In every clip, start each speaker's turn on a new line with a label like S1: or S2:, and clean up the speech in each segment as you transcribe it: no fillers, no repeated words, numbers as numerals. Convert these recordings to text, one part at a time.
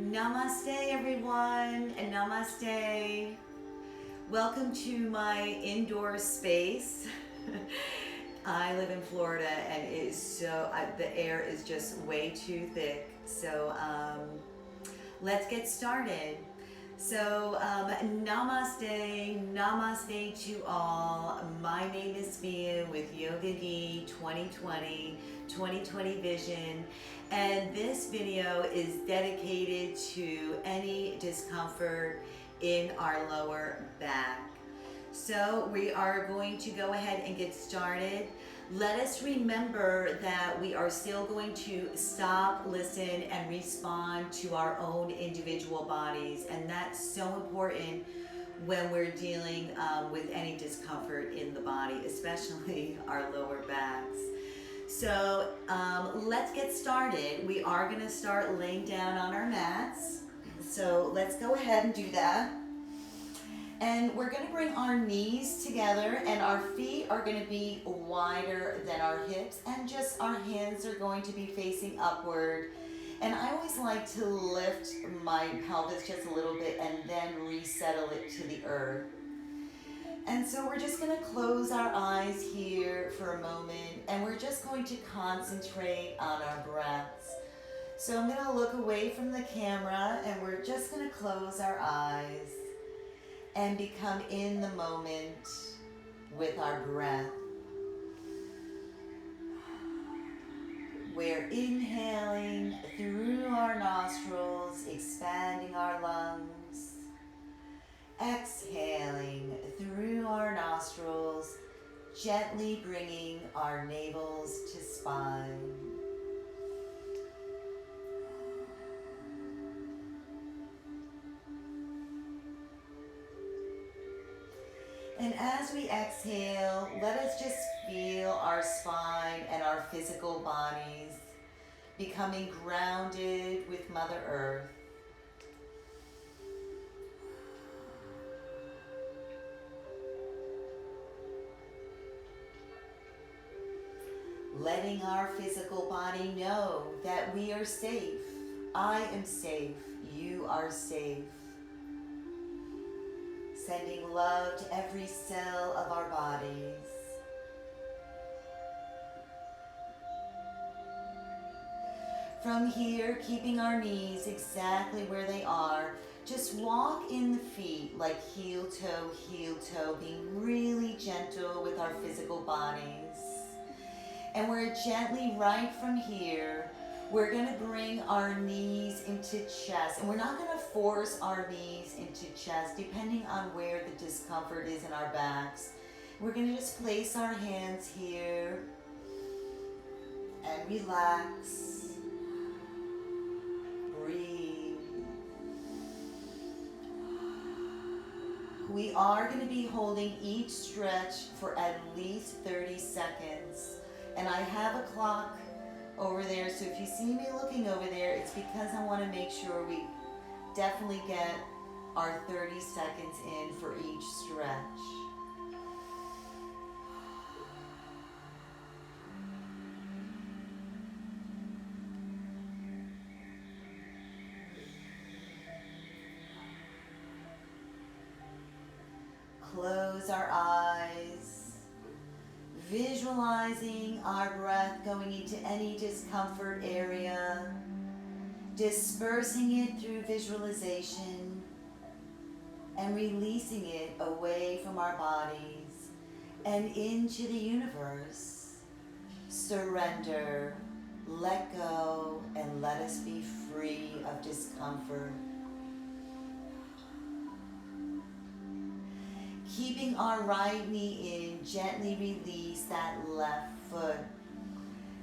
S1: Namaste everyone, and namaste. Welcome to my indoor space. I live in Florida and it is the air is just way too thick. So let's get started. So namaste to all. My name is Mia with YoGaQi2020, 2020 Vision. And this video is dedicated to any discomfort in our lower back. So we are going to go ahead and get started. Let us remember that we are still going to stop, listen, and respond to our own individual bodies. And that's so important when we're dealing with any discomfort in the body, especially our lower backs. So let's get started. We are going to start laying down on our mats. So let's go ahead and do that. And we're going to bring our knees together and our feet are going to be wider than our hips, and just our hands are going to be facing upward. And I always like to lift my pelvis just a little bit and then resettle it to the earth. And so we're just going to close our eyes here for a moment, and we're just going to concentrate on our breaths. So I'm going to look away from the camera and we're just going to close our eyes and become in the moment with our breath. We're inhaling through our nostrils, expanding our lungs. Exhaling through our nostrils, gently bringing our navels to spine. And as we exhale, let us just feel our spine and our physical bodies becoming grounded with Mother Earth. Letting our physical body know that we are safe. I am safe. You are safe. Sending love to every cell of our bodies. From here, keeping our knees exactly where they are, just walk in the feet like heel toe, being really gentle with our physical bodies. And we're gently, right from here, we're going to bring our knees into chest. And we're not going to force our knees into chest, depending on where the discomfort is in our backs. We're going to just place our hands here and relax. Breathe. We are going to be holding each stretch for at least 30 seconds. And I have a clock over there, so if you see me looking over there, it's because I want to make sure we definitely get our 30 seconds in for each stretch. Close our eyes. Visualizing our breath going into any discomfort area, dispersing it through visualization, and releasing it away from our bodies and into the universe. Surrender, let go, and let us be free of discomfort. Keeping our right knee in, gently release that left foot.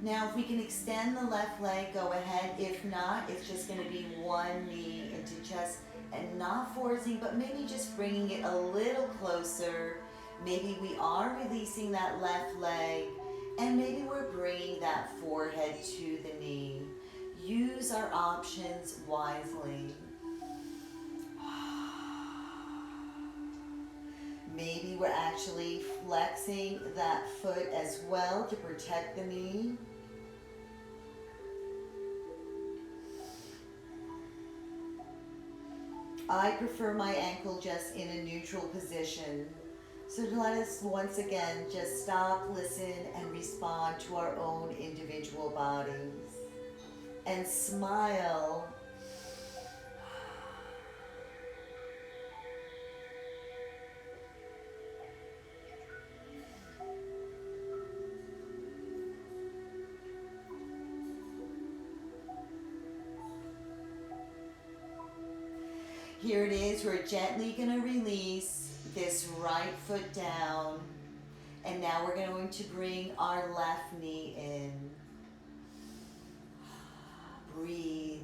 S1: Now, if we can extend the left leg, go ahead. If not, it's just going to be one knee into chest and not forcing, but maybe just bringing it a little closer. Maybe we are releasing that left leg, and maybe we're bringing that forehead to the knee. Use our options wisely. Maybe we're actually flexing that foot as well to protect the knee. I prefer my ankle just in a neutral position. So let us once again just stop, listen, and respond to our own individual bodies. And smile. Here it is, we're gently going to release this right foot down. And now we're going to bring our left knee in. Breathe.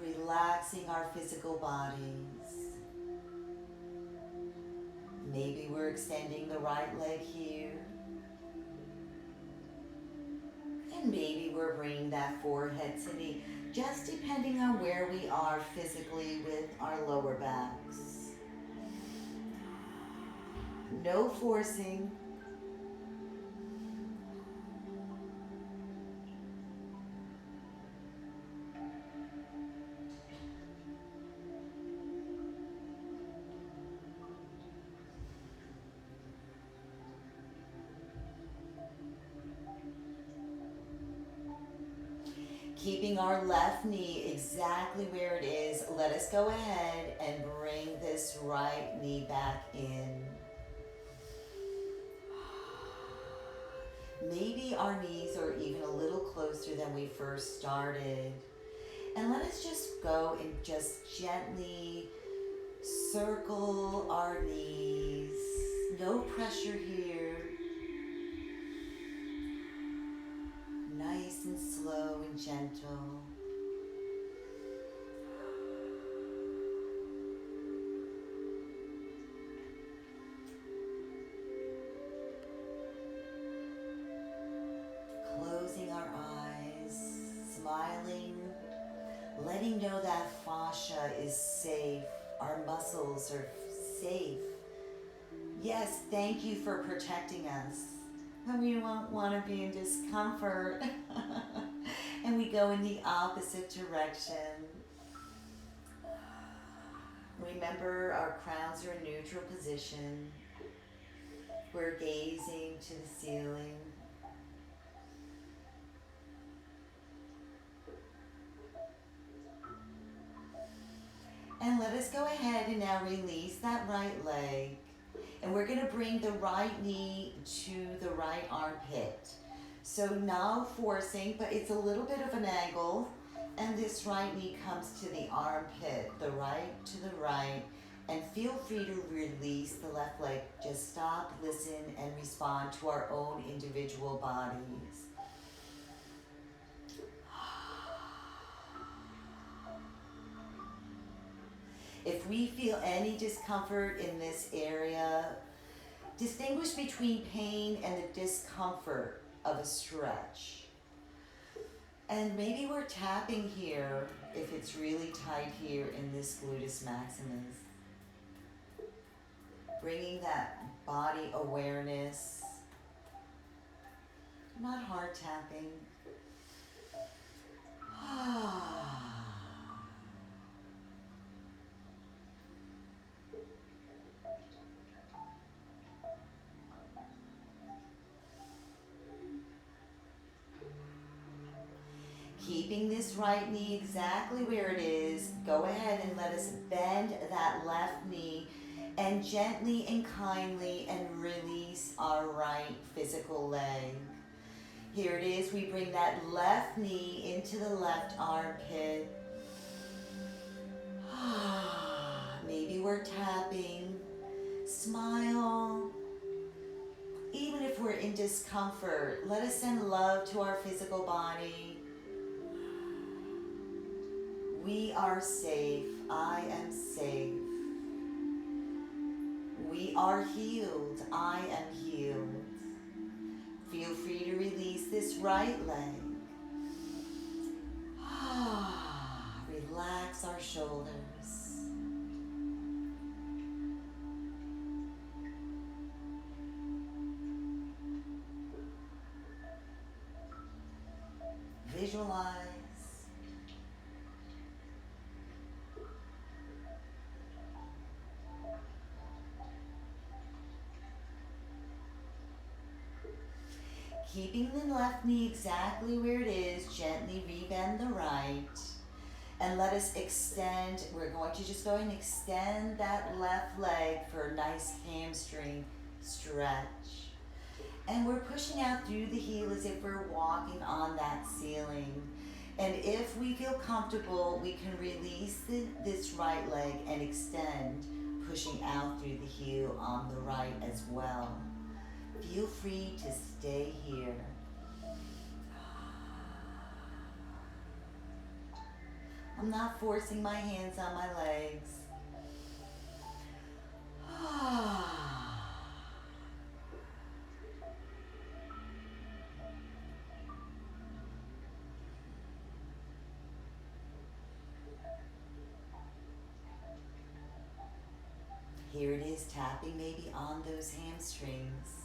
S1: Relaxing our physical bodies. Maybe we're extending the right leg here. And maybe we're bringing that forehead to knee, just depending on where we are physically with our lower backs. No forcing. Keeping our left knee exactly where it is, let us go ahead and bring this right knee back in. Maybe our knees are even a little closer than we first started. And let us just go and just gently circle our knees. No pressure here. Nice and slow and gentle. Closing our eyes, smiling, letting know that fascia is safe. Our muscles are safe. Yes, thank you for protecting us. And we won't want to be in discomfort. And we go in the opposite direction. Remember, our crowns are in neutral position. We're gazing to the ceiling. And let us go ahead and now release that right leg. And we're going to bring the right knee to the right armpit. So no forcing, but it's a little bit of an angle. And this right knee comes to the armpit, the right to the right. And feel free to release the left leg. Just stop, listen, and respond to our own individual bodies. If we feel any discomfort in this area, distinguish between pain and the discomfort of a stretch. And maybe we're tapping here if it's really tight here in this gluteus maximus. Bringing that body awareness. Not hard tapping. Keeping this right knee exactly where it is, go ahead and let us bend that left knee and gently and kindly and release our right physical leg. Here it is, we bring that left knee into the left armpit. Maybe we're tapping. Smile. Even if we're in discomfort, let us send love to our physical body. We are safe. I am safe. We are healed. I am healed. Feel free to release this right leg. Relax our shoulders. Visualize Keeping the left knee exactly where it is, gently rebend the right. And let us extend, we're going to just go and extend that left leg for a nice hamstring stretch. And we're pushing out through the heel as if we're walking on that ceiling. And if we feel comfortable, we can release this right leg and extend, pushing out through the heel on the right as well. Feel free to stay here. I'm not forcing my hands on my legs. Here it is, tapping maybe on those hamstrings.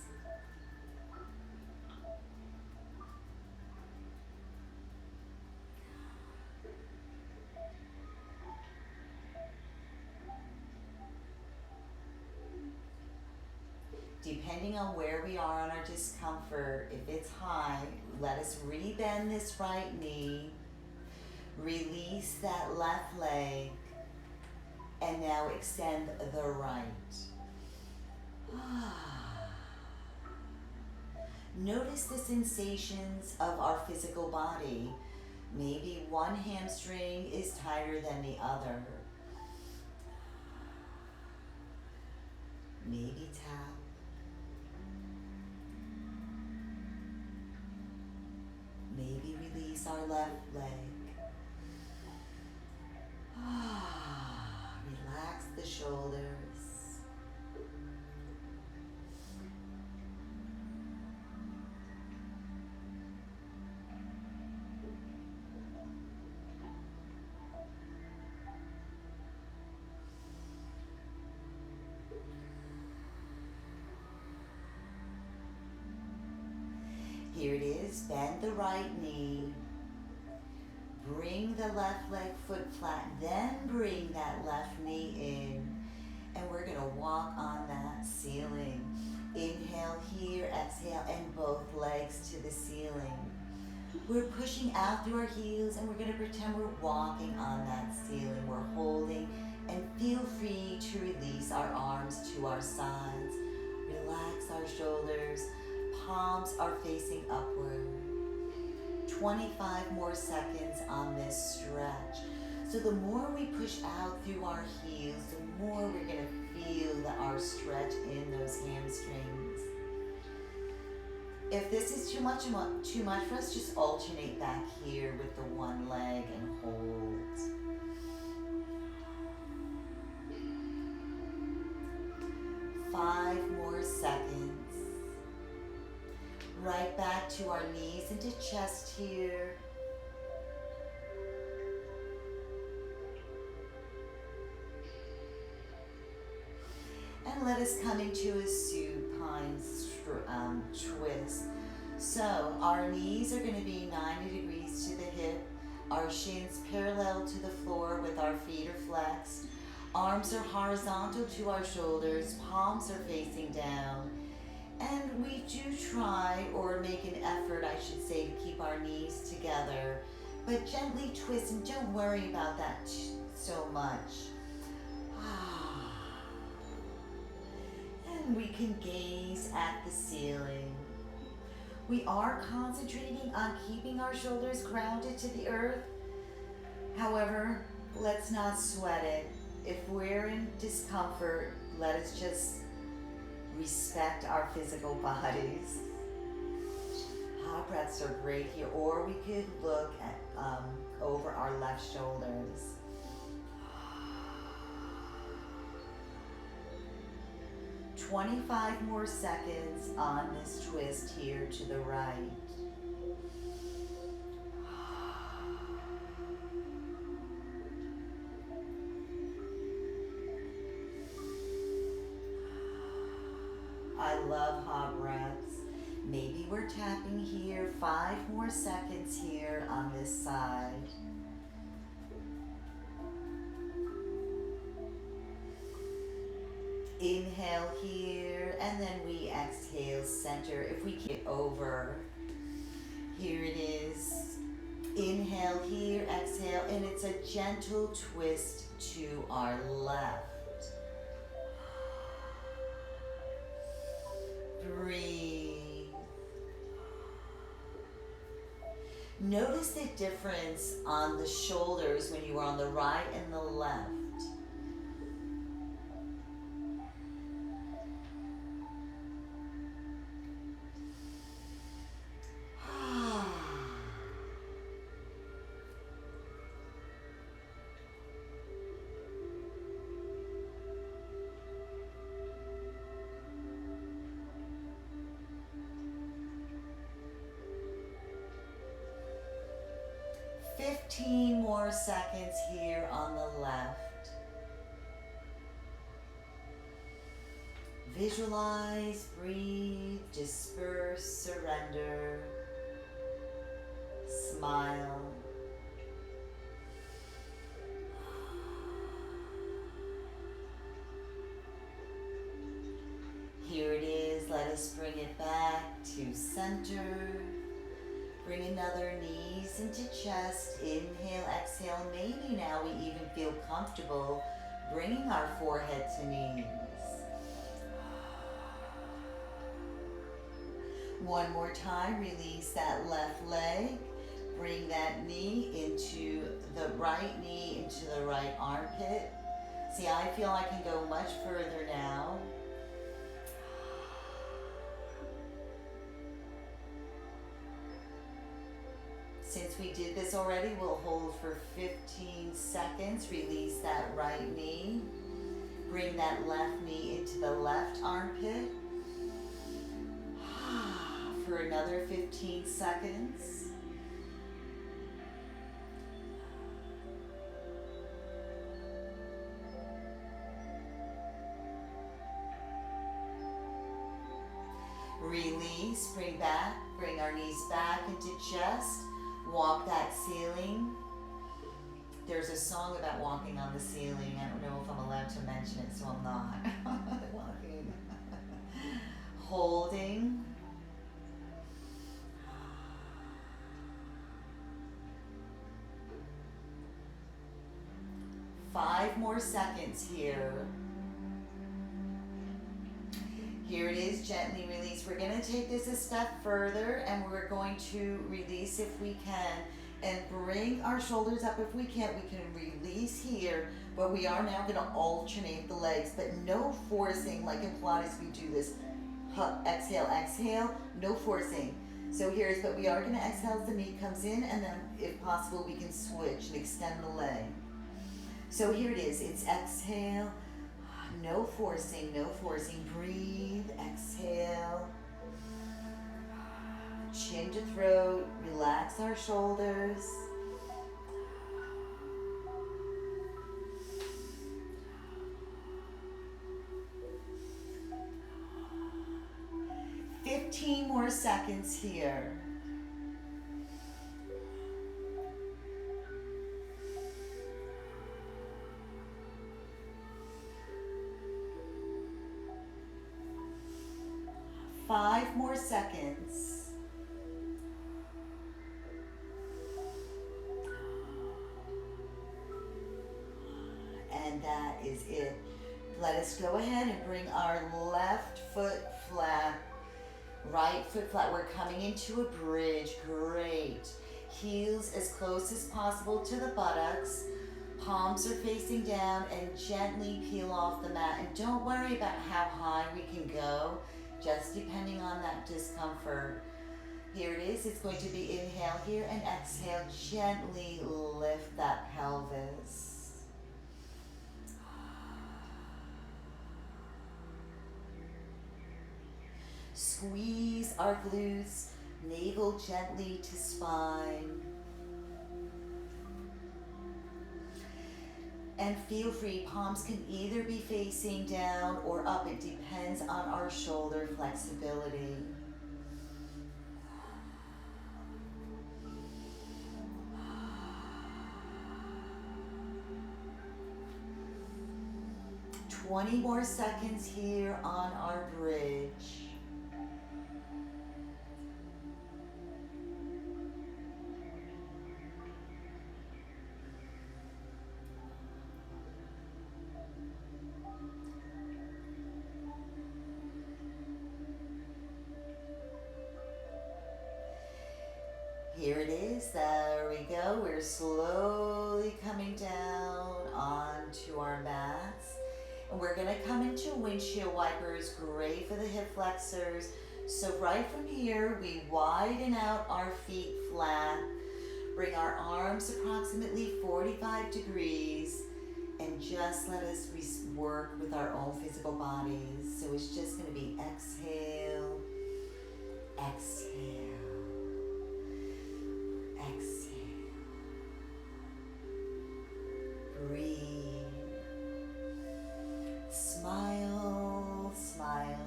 S1: Depending on where we are on our discomfort, if it's high, let us rebend this right knee, release that left leg, and now extend the right. Notice the sensations of our physical body. Maybe one hamstring is tighter than the other. Maybe tap. Maybe release our left leg. Relax the shoulders. Here it is, bend the right knee. Bring the left leg foot flat, then bring that left knee in. And we're gonna walk on that ceiling. Inhale here, exhale, and both legs to the ceiling. We're pushing out through our heels and we're gonna pretend we're walking on that ceiling. We're holding, and feel free to release our arms to our sides. Relax our shoulders, palms are facing upward. 25 more seconds on this stretch. So the more we push out through our heels, the more we're gonna feel our stretch in those hamstrings. If this is too much for us, just alternate back here with the one leg and hold. Five more seconds. Right back to our knees into chest here. And let us come into a supine twist. So our knees are going to be 90 degrees to the hip. Our shins parallel to the floor with our feet are flexed. Arms are horizontal to our shoulders. Palms are facing down. And we do try, or make an effort, I should say, to keep our knees together. But gently twist, and don't worry about that so much. And we can gaze at the ceiling. We are concentrating on keeping our shoulders grounded to the earth. However, let's not sweat it. If we're in discomfort, let us just respect our physical bodies. Hot breaths are great here, or we could look at over our left shoulders. "25 more seconds on this twist here to the right. I love hot breaths. Maybe we're tapping here. 5 more seconds here on this side. Inhale here, and then we exhale, center. If we get over Here it is. Inhale here, exhale, and it's a gentle twist to our left. Breathe. Notice the difference on the shoulders when you are on the right and the left. Fifteen more seconds here on the left. Visualize, breathe, disperse, surrender, smile. Here it is, let us bring it back to center. Bring another knees into chest, inhale, exhale. Maybe now we even feel comfortable bringing our forehead to knees. One more time, release that left leg. Bring that knee into the right knee, into the right armpit. See, I feel I can go much further now. Since we did this already, we'll hold for 15 seconds. Release that right knee. Bring that left knee into the left armpit. For another 15 seconds. Release, bring our knees back into chest. Walk that ceiling. There's a song about walking on the ceiling. I don't know if I'm allowed to mention it, so I'm not. Walking. Holding. Five more seconds here. Here it is, gently release. We're going to take this a step further and we're going to release if we can and bring our shoulders up if we can't. We can release here, but we are now going to alternate the legs, but no forcing like in Pilates we do this. Exhale, exhale, no forcing. So here's, but we are going to exhale as the knee comes in and then if possible we can switch and extend the leg. So here it is, it's exhale. No forcing, no forcing. Breathe, exhale. Chin to throat, relax our shoulders. Fifteen more seconds here. Five more seconds. And that is it. Let us go ahead and bring our left foot flat, right foot flat. We're coming into a bridge. Great. Heels as close as possible to the buttocks. Palms are facing down and gently peel off the mat. And don't worry about how high we can go. Just depending on that discomfort. Here it is. It's going to be inhale here and exhale. Gently lift that pelvis. Squeeze our glutes, navel gently to spine. And feel free, palms can either be facing down or up. It depends on our shoulder flexibility. $20 more seconds here on our bridge. slowly coming down onto our mats. And we're gonna come into windshield wipers, great for the hip flexors. So right from here, we widen out our feet flat, bring our arms approximately 45 degrees, and just let us work with our own physical bodies. So it's just gonna be exhale, exhale, exhale. Breathe. Smile, smile.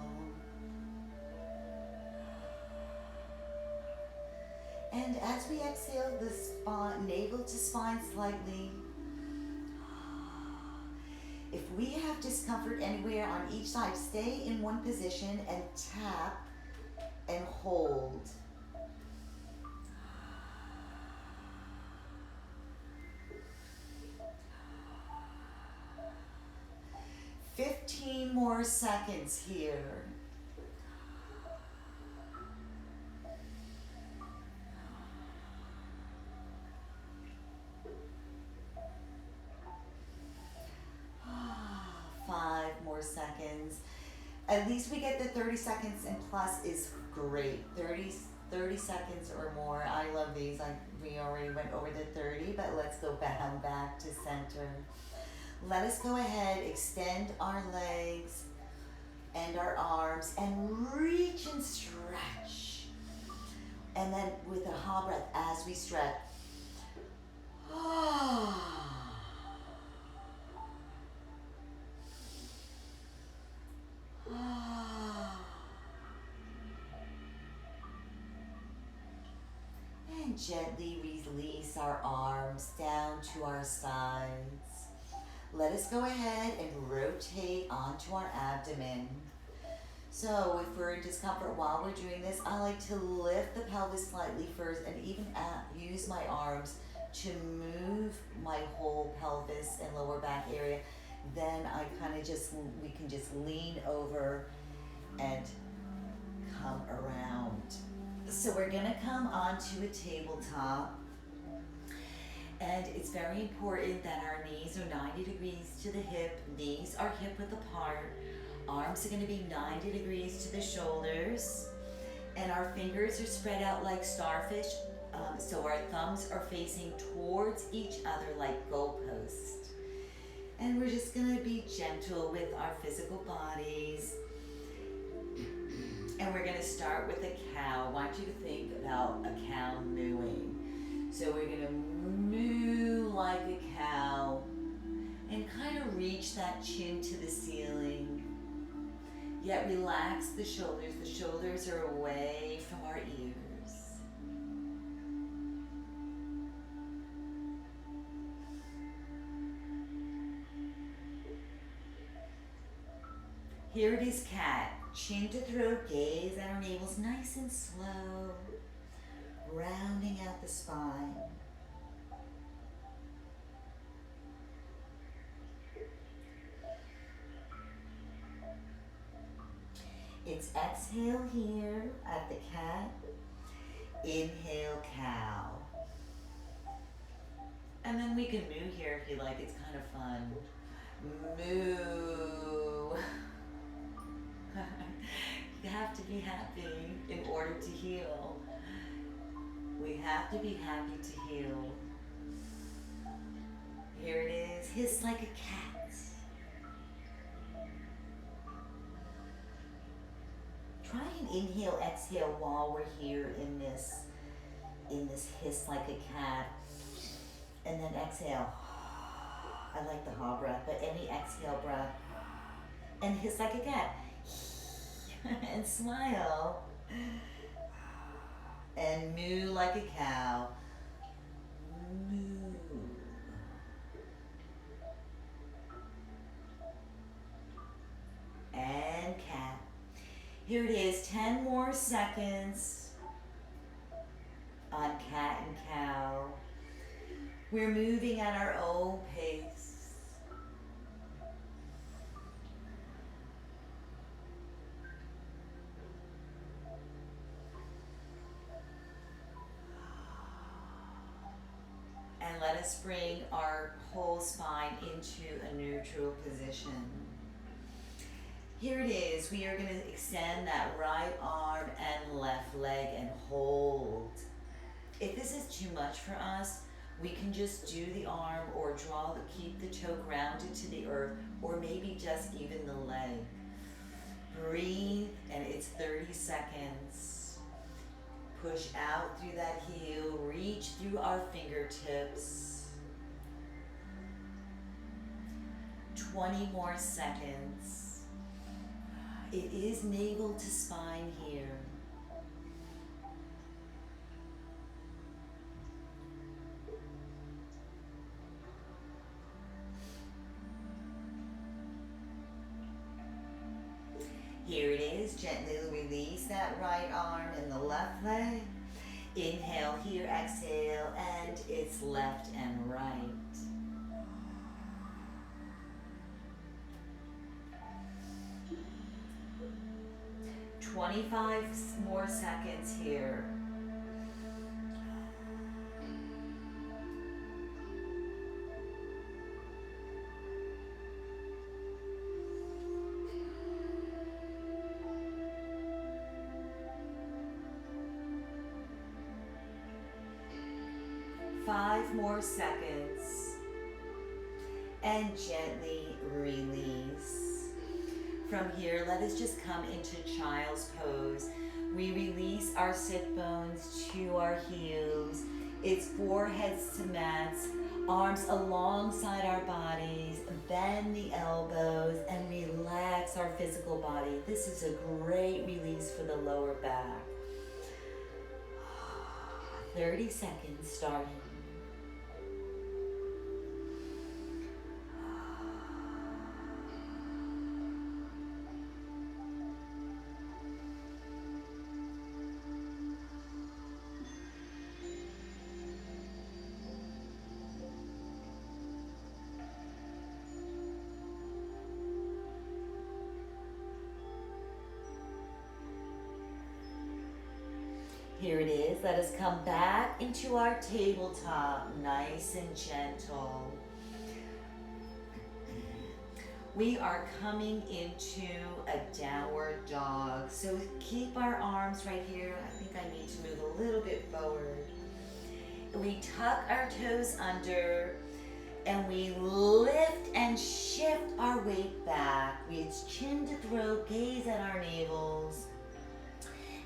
S1: And as we exhale, the navel to spine slightly. If we have discomfort anywhere on each side, stay in one position and tap and hold. "15 more seconds here." Seconds. At least we get the 30 seconds and plus is great. 30 seconds or more. I love these. We already went over the 30, but let's go back to center. Let us go ahead, extend our legs and our arms and reach and stretch. And then with a hot breath as we stretch. And gently release our arms down to our sides. Let us go ahead and rotate onto our abdomen. So if we're in discomfort while we're doing this, I like to lift the pelvis slightly first and even use my arms to move my whole pelvis and lower back area. Then we can just lean over and come around. So we're gonna come onto a tabletop, and it's very important that our knees are 90 degrees to the hip. Knees are hip width apart. Arms are gonna be 90 degrees to the shoulders, and our fingers are spread out like starfish. So our thumbs are facing towards each other like goalposts. And we're just gonna be gentle with our physical bodies. And we're gonna start with a cow. I want you to think about a cow mooing. So we're gonna moo like a cow and kind of reach that chin to the ceiling. Yet relax the shoulders. The shoulders are away from our ears. Here it is, cat. Chin to throat, gaze at our navels, nice and slow, rounding out the spine. It's exhale here at the cat, inhale cow. And then we can moo here if you like, it's kind of fun. Moo. You have to be happy in order to heal. We have to be happy to heal. Here it is, hiss like a cat. Try and inhale, exhale while we're here in this hiss like a cat. And then exhale. I like the ha breath, but any exhale breath. And hiss like a cat. And smile. And moo like a cow. Moo. And cat. Here it is, 10 more seconds on cat and cow. We're moving at our own pace. And let let us bring our whole spine into a neutral position. Here it is. We are going to extend that right arm and left leg and hold. If this is too much for us, we can just do the arm or keep the toe grounded to the earth, or maybe just even the leg. Breathe, and it's 30 seconds. Push out through that heel, reach through our fingertips. 20 more seconds. It is navel to spine here. Here it is. Gently release that right arm and the left leg. Inhale here, exhale, and it's left and right. 25 more seconds here. Five more seconds. And gently release. From here, let us just come into child's pose. We release our sit bones to our heels. It's foreheads to mats, arms alongside our bodies. Bend the elbows and relax our physical body. This is a great release for the lower back. 30 seconds starting. Here it is. Let us come back into our tabletop, nice and gentle. We are coming into a downward dog. So keep our arms right here. I think I need to move a little bit forward. We tuck our toes under and we lift and shift our weight back. It's chin to throat, gaze at our navels.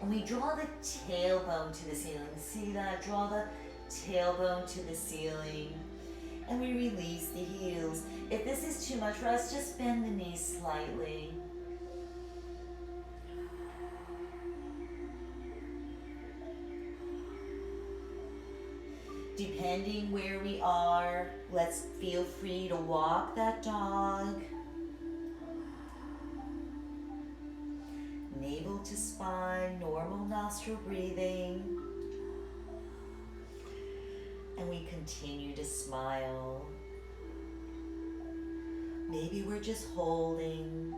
S1: And we draw the tailbone to the ceiling. See that? Draw the tailbone to the ceiling. And we release the heels. If this is too much for us, just bend the knees slightly. Depending where we are, let's feel free to walk that dog. Navel to spine, normal nostril breathing. And we continue to smile. Maybe we're just holding.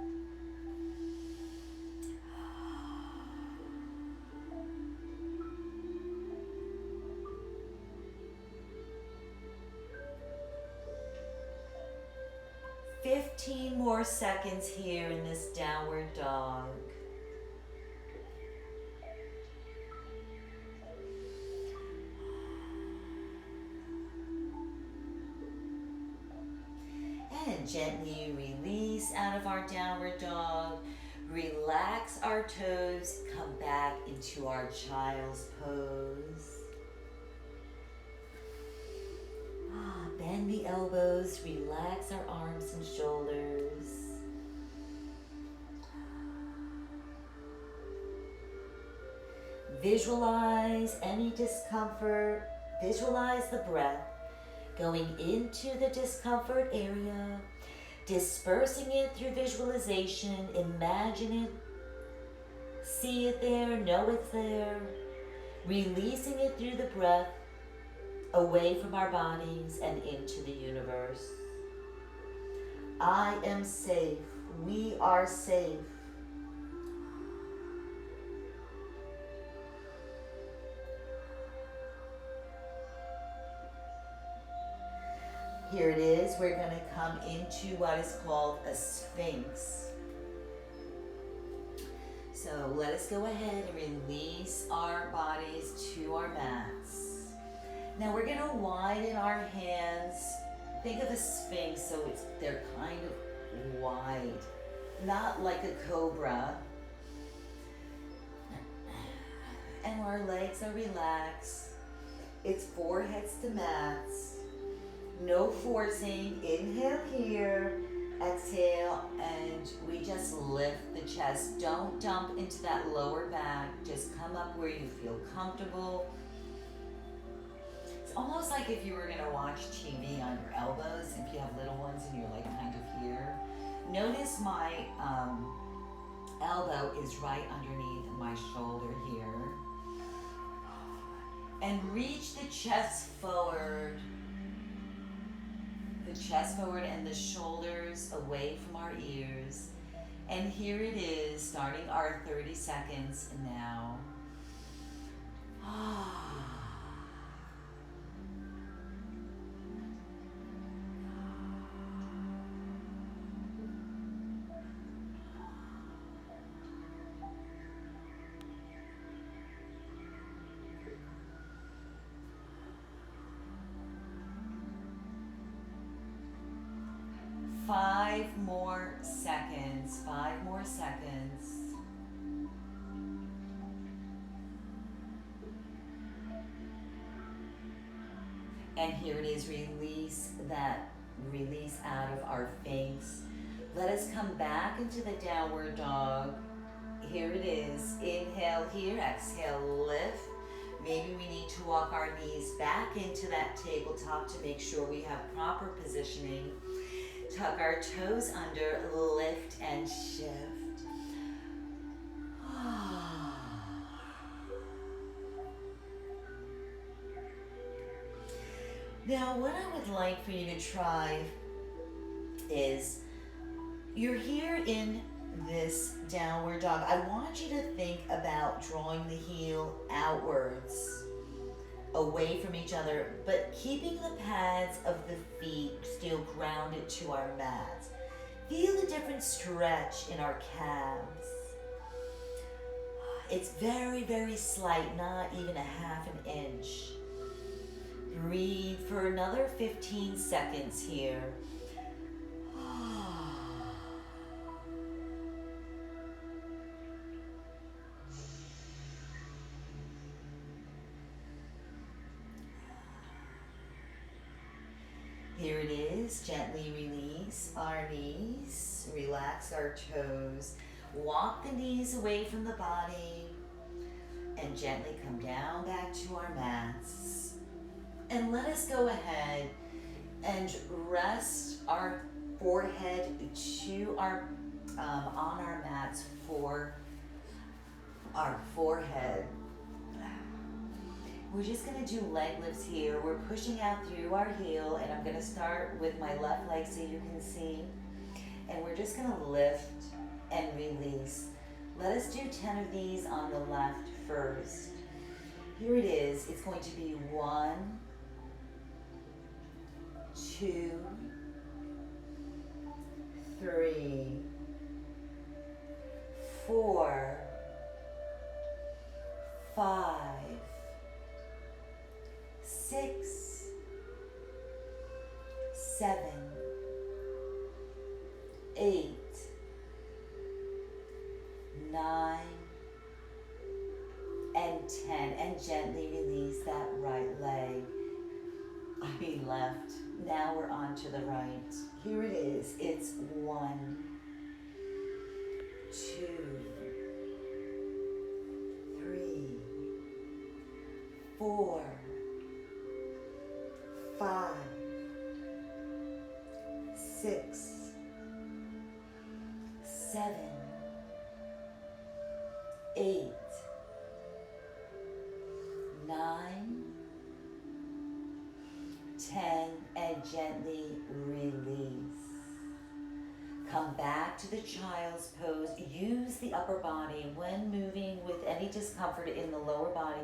S1: "15 more seconds here in this downward dog. And gently release out of our downward dog. Relax our toes. Come back into our child's pose. Bend the elbows. Relax our arms and shoulders. Visualize any discomfort. Visualize the breath going into the discomfort area, dispersing it through visualization. Imagine it, see it there, know it's there, releasing it through the breath, away from our bodies and into the universe. I am safe. We are safe. Here it is. We're going to come into what is called a sphinx. So let us go ahead and release our bodies to our mats. Now we're going to widen our hands. Think of a sphinx, so they're kind of wide, not like a cobra. And our legs are relaxed. It's foreheads to mats. No forcing. Inhale here. Exhale, and we just lift the chest. Don't dump into that lower back. Just come up where you feel comfortable. It's almost like if you were gonna watch TV on your elbows, if you have little ones and you're like kind of here. Notice my elbow is right underneath my shoulder here. And reach the chest forward. The chest forward and the shoulders away from our ears. And here it is, starting our 30 seconds now. 5 more seconds, 5 more seconds. And here it is, release out of our face. Let us come back into the downward dog. Here it is, inhale here, exhale, lift. Maybe we need to walk our knees back into that tabletop to make sure we have proper positioning. Tuck our toes under, lift and shift. Now, what I would like for you to try is, you're here in this downward dog. I want you to think about drawing the heel outwards, away from each other, but keeping the pads of the feet still grounded to our mat. Feel the different stretch in our calves. It's very, very slight, not even a half an inch. Breathe for another 15 seconds here. Here it is, gently release our knees, relax our toes, walk the knees away from the body, and gently come down back to our mats. And let us go ahead and rest our forehead to our, on our mats for our forehead. We're just gonna do leg lifts here. We're pushing out through our heel, and I'm gonna start with my left leg so you can see. And we're just gonna lift and release. Let us do 10 of these on the left first. Here it is. It's going to be 1, 2, 3, 4, 5, 6, 7, 8, 9, and 10. And gently release that right leg. Left. Now we're on to the right. Here it is. It's 1, 2, 3, 4, 5, 6, 7, 8, 9, 10, and gently release. Come back to the child's pose. Use the upper body when moving with any discomfort in the lower body.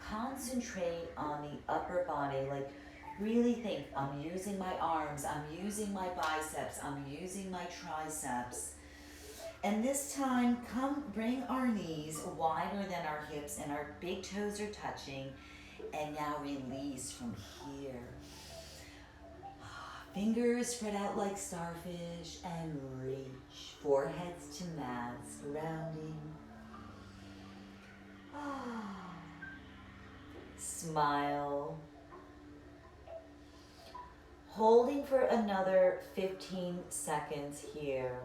S1: Concentrate on the upper body, like Really think, I'm using my arms, I'm using my biceps, I'm using my triceps. And this time, bring our knees wider than our hips and our big toes are touching. And now release from here. Fingers spread out like starfish and reach. Foreheads to mats, rounding. Smile. Holding for another 15 seconds here.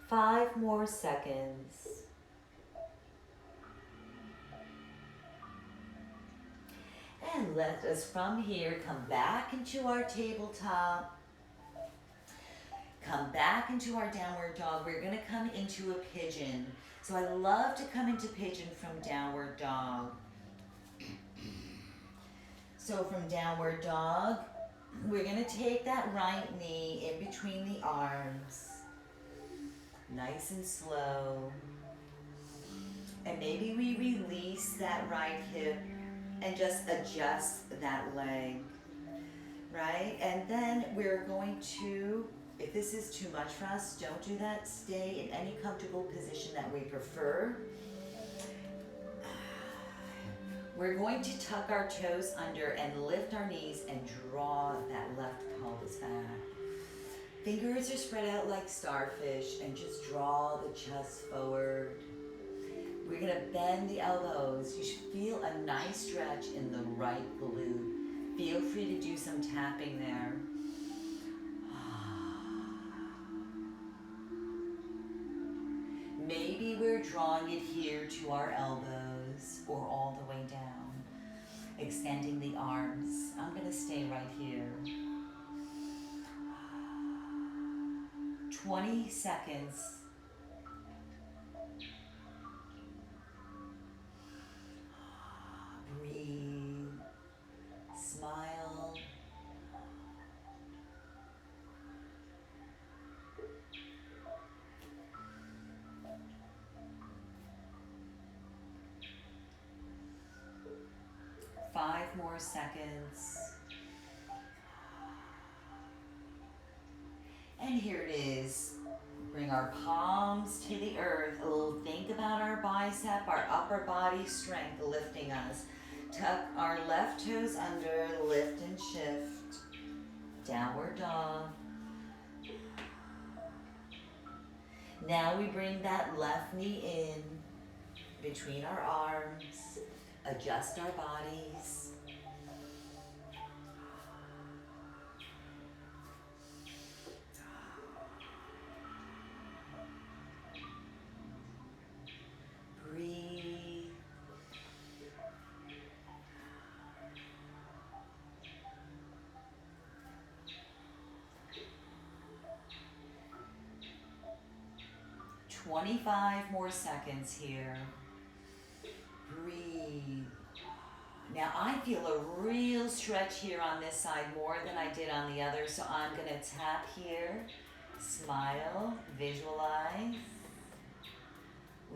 S1: Five more seconds. And let us from here come back into our tabletop. Come back into our downward dog. We're going to come into a pigeon. So I love to come into pigeon from downward dog. So from downward dog, we're going to take that right knee in between the arms. Nice and slow. And maybe we release that right hip and just adjust that leg, right? And then we're going to, if this is too much for us, don't do that. Stay in any comfortable position that we prefer. We're going to tuck our toes under and lift our knees and draw that left pelvis back. Fingers are spread out like starfish and just draw the chest forward. We're going to bend the elbows. You should feel a nice stretch in the right glute. Feel free to do some tapping there. Maybe we're drawing it here to our elbows or all the way down. Extending the arms. I'm going to stay right here. 20 seconds. Breathe. Smile. Five more seconds. And here it is. Bring our palms to the earth. Think about our bicep, our upper body strength lifting us. Tuck our left toes under, lift and shift. Downward dog. Now we bring that left knee in between our arms. Adjust our bodies. Breathe. "25 more seconds here. Breathe. Now I feel a real stretch here on this side more than I did on the other, so I'm going to tap here. Smile, visualize.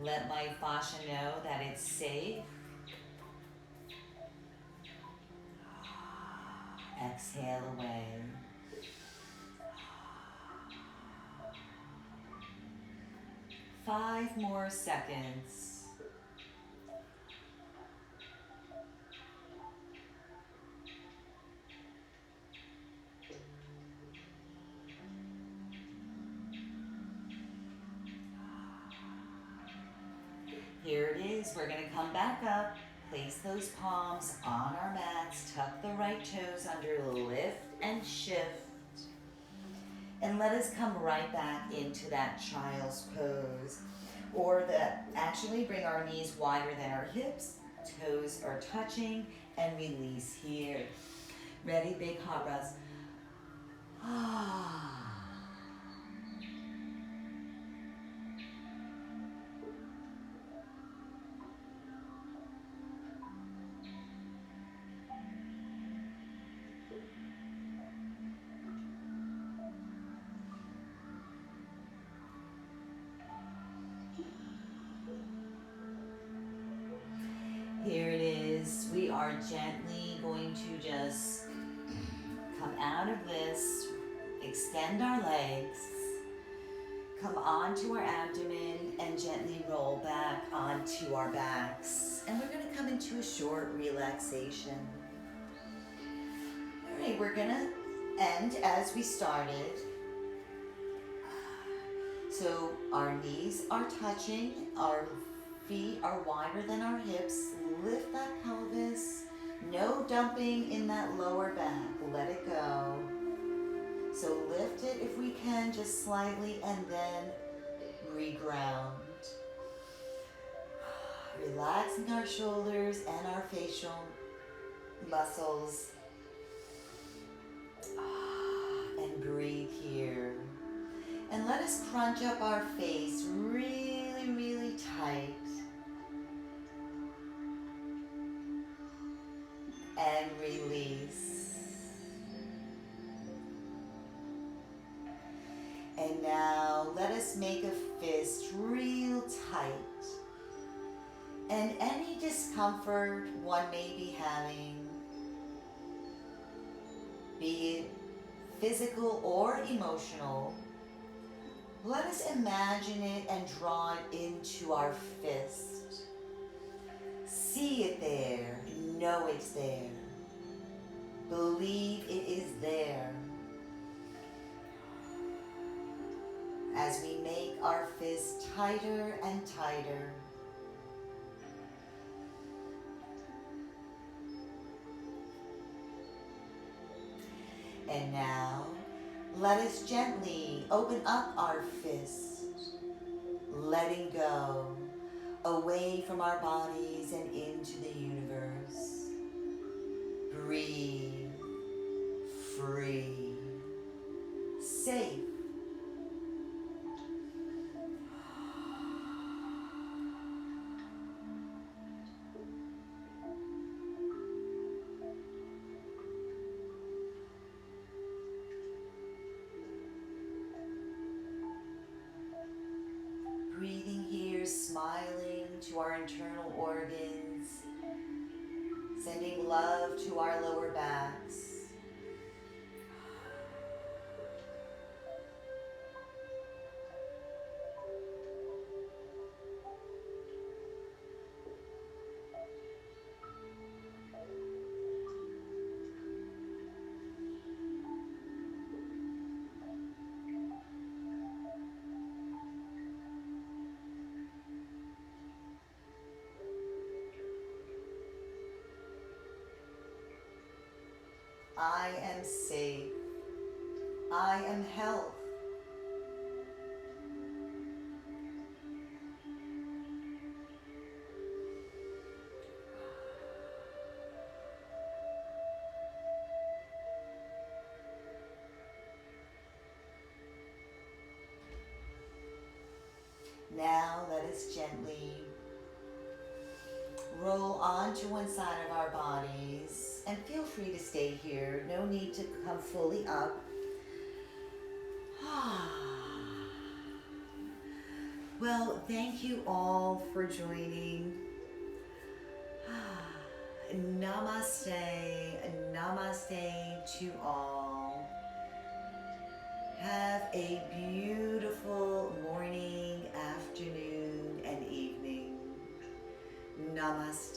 S1: Let my fascia know that it's safe. Exhale away. Five more seconds. Here it is. We're going to come back up. Place those palms on our mats. Tuck the right toes under. Lift and shift. And let us come right back into that child's pose. Or actually bring our knees wider than our hips. Toes are touching. And release here. Ready? Big hot breaths. are gently going to just come out of this, extend our legs, come onto our abdomen, and gently roll back onto our backs. And we're going to come into a short relaxation. All right, we're going to end as we started. So our knees are touching, our feet are wider than our hips. Lift that pelvis. No dumping in that lower back. Let it go. So lift it if we can, just slightly, and then reground. Relaxing our shoulders and our facial muscles. And breathe here. And let us crunch up our face really, really tight. And release. And now let us make a fist real tight. And any discomfort one may be having, be it physical or emotional, let us imagine it and draw it into our fist. See it there, know it's there. Believe it is there. As we make our fist tighter and tighter. And now, let us gently open up our fist, letting go, away from our bodies and into the universe. Breathe, free, safe. Breathing here, smiling to our internal organs, sending love to our lower backs. I am safe. I am health. Now let us gently roll onto one side of our bodies, and feel free to stay here. No need to come fully up. Well, thank you all for joining. Namaste, namaste to all. Have a beautiful morning, afternoon, and evening. Namaste.